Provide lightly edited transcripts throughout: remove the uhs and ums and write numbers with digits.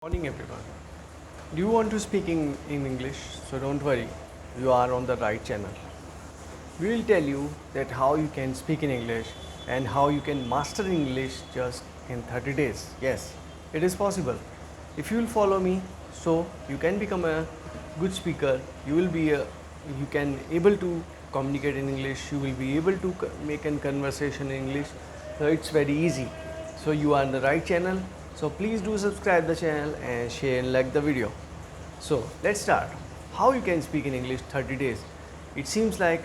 Morning everyone. Do you want to speak in English? So don't worry, you are on the right channel. We will tell you that how you can speak in English and how you can master English just in 30 days. Yes, it is possible. If you will follow me, so you can become a good speaker. You can able to communicate in English. You will be able to make a conversation in English. So it's very easy. So you are on the right channel. So please do subscribe the channel and share and like the video. So let's start. How you can speak in English 30 days? It seems like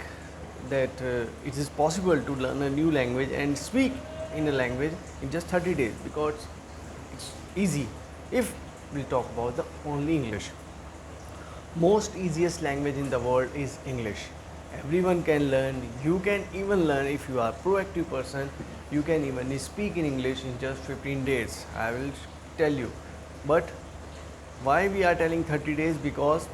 that it is possible to learn a new language and speak in a language in just 30 days because it's easy if we talk about the only English. Most easiest language in the world is English. Everyone can learn. You can even learn if you are proactive person. You can even speak in English in just 15 days. I will tell you. But why we are telling 30 days? Because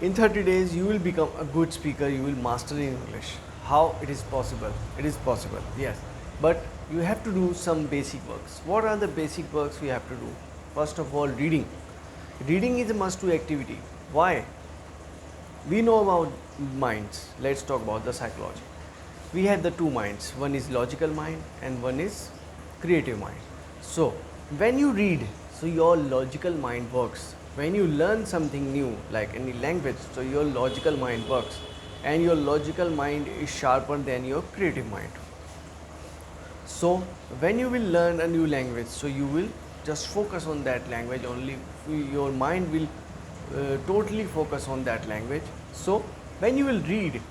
in 30 days you will become a good speaker. You will master in English. How it is possible? It is possible. Yes. But you have to do some basic works. What are the basic works we have to do? First of all, reading. Reading is a must-do activity. Why? We know about minds. Let's talk about the psychology. We have the two minds. One is logical mind and one is creative mind. So when you read, so your logical mind works. When you learn something new, like any language, so your logical mind works, and your logical mind is sharper than your creative mind. So when you will learn a new language, so you will just focus on that language only. Your mind will totally focus on that language. So when you will read,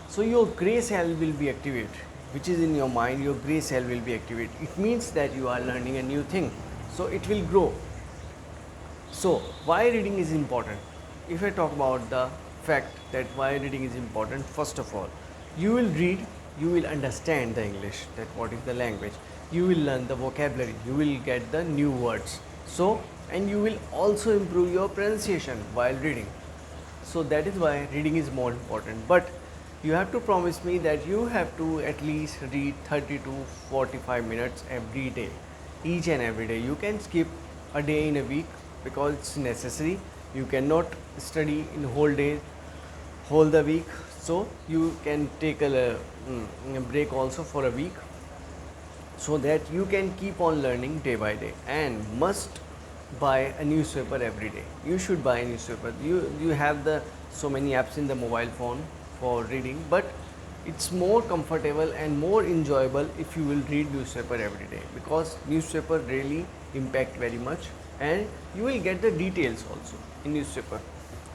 so your gray cell will be activated, which is in your mind. Your gray cell will be activated. It means that you are learning a new thing, so it will grow. So why reading is important? If I talk about the fact that why reading is important, first of all, you will read, you will understand the English, that what is the language, you will learn the vocabulary, you will get the new words. So and you will also improve your pronunciation while reading. So that is why reading is more important. But you have to promise me that you have to at least read 30 to 45 minutes every day, each and every day. You can skip a day in a week because it's necessary. You cannot study in whole day, whole the week. So you can take a break also for a week, so that you can keep on learning day by day. And must buy a newspaper every day. You should buy a newspaper. You have the so many apps in the mobile phone for reading, but it's more comfortable and more enjoyable if you will read newspaper every day, because newspaper really impact very much, and you will get the details also in newspaper,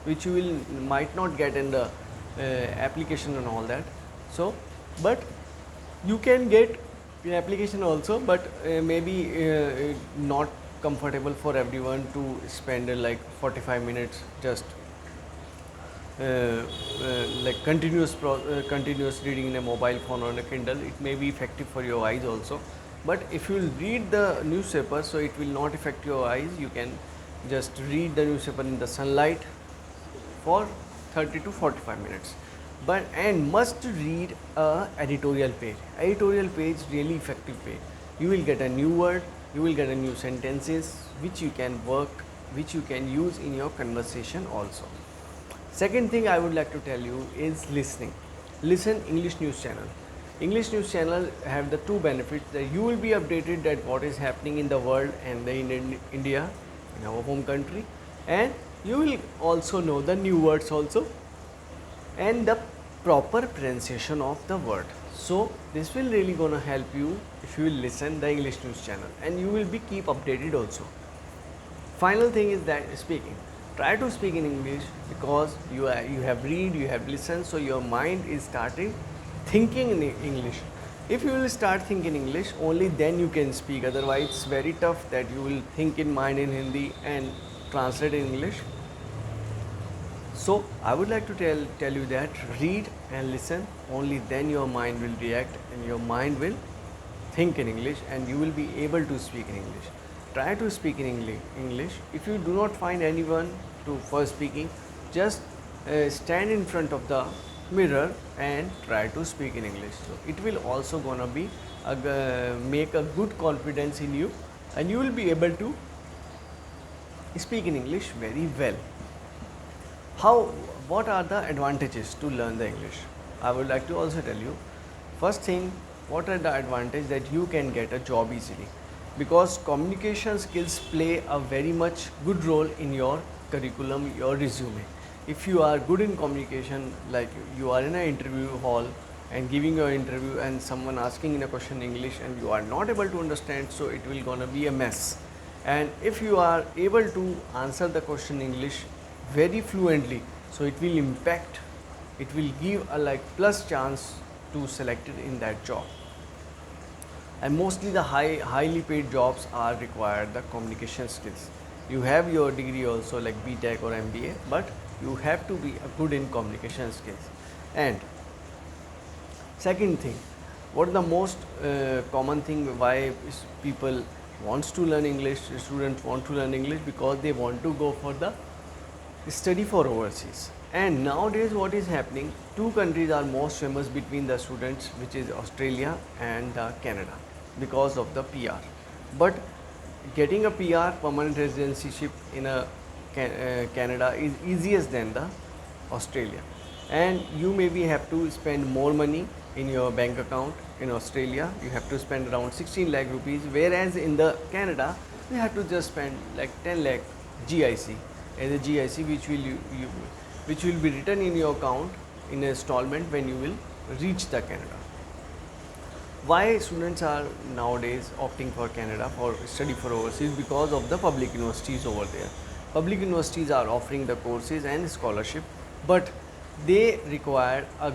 which you will might not get in the application and all that. So but you can get in application also, but maybe not comfortable for everyone to spend like 45 minutes just like continuous reading in a mobile phone or a Kindle. It may be effective for your eyes also, but if you will read the newspaper, so it will not affect your eyes. You can just read the newspaper in the sunlight for 30 to 45 minutes. But and must read a editorial page. Editorial page really effective page. You will get a new word, you will get a new sentences which you can work, which you can use in your conversation also. Second thing I would like to tell you is listening. Listen English news channel. English news channel have the two benefits, that you will be updated that what is happening in the world and in India, in our home country, and you will also know the new words also and the proper pronunciation of the word. So this will really gonna help you if you will listen the English news channel, and you will be keep updated also. Final thing is that speaking. Try to speak in English, because you have read, you have listened, so your mind is starting thinking in English. If you will start thinking English, only then you can speak. Otherwise it's very tough that you will think in mind in Hindi and translate in English. So I would like to tell you that read and listen, only then your mind will react and your mind will think in English, and you will be able to speak in English. Try to speak in English. If you do not find anyone for speaking, just stand in front of the mirror and try to speak in English. So it will also make a good confidence in you, and you will be able to speak in English very well. How, what are the advantages to learn the English? I would like to also tell you. First thing, what are the advantages that you can get a job easily? Because communication skills play a very much good role in your curriculum, your resume. If you are good in communication, like you are in an interview hall and giving your interview and someone asking in a question in English and you are not able to understand, so it will gonna be a mess. And if you are able to answer the question in English very fluently, so it will impact, it will give a like plus chance to select it in that job. And mostly the highly paid jobs are required the communication skills. You have your degree also like BTech or MBA, but you have to be good in communication skills. And second thing, what is the most common thing why people wants to learn English, students want to learn English? Because they want to go for the study for overseas. And nowadays what is happening, two countries are most famous between the students, which is Australia and Canada, because of the PR. But getting a PR, permanent residency in a Canada, is easiest than the Australia. And you maybe have to spend more money in your bank account. In Australia you have to spend around 16 lakh rupees, whereas in the Canada you have to just spend like 10 lakh GIC as a GIC, which will be written in your account in a installment when you will reach the Canada. Why students are nowadays opting for Canada for study for overseas? Because of the public universities over there. Public universities are offering the courses and scholarship, but they require a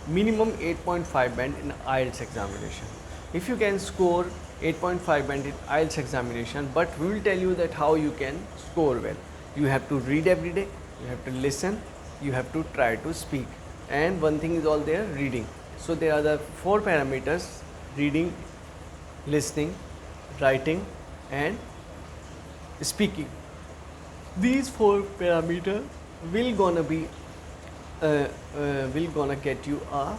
minimum 8.5 band in IELTS examination. If you can score 8.5 band in IELTS examination, but we will tell you that how you can score well. You have to read every day, you have to listen, you have to try to speak, and one thing is all there, reading. So there are the 4 parameters: reading, listening, writing and speaking. These 4 parameters will gonna be will gonna get you a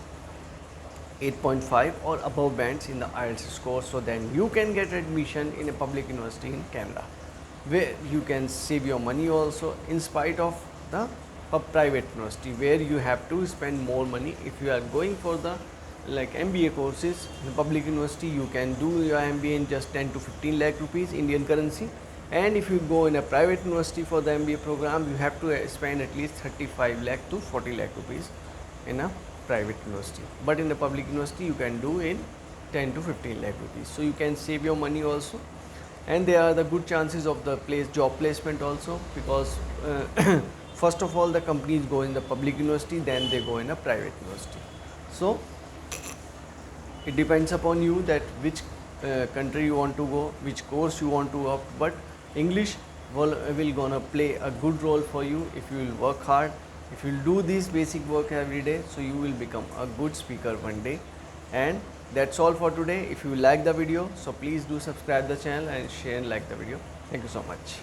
8.5 or above bands in the IELTS score, so then you can get admission in a public university in Canada, where you can save your money also, in spite of the private university where you have to spend more money. If you are going for the like MBA courses in public university, you can do your MBA in just 10 to 15 lakh rupees Indian currency. And if you go in a private university for the MBA program, you have to spend at least 35 lakh to 40 lakh rupees in a private university. But in the public university, you can do in 10 to 15 lakh rupees. So you can save your money also. And there are the good chances of the job placement also, because first of all the companies go in the public university, then they go in a private university. So it depends upon you that which country you want to go, which course you want to opt. But English will gonna play a good role for you if you will work hard, if you will do this basic work every day. So you will become a good speaker one day. And that's all for today. If you like the video, so please do subscribe the channel and share and like the video. Thank you so much.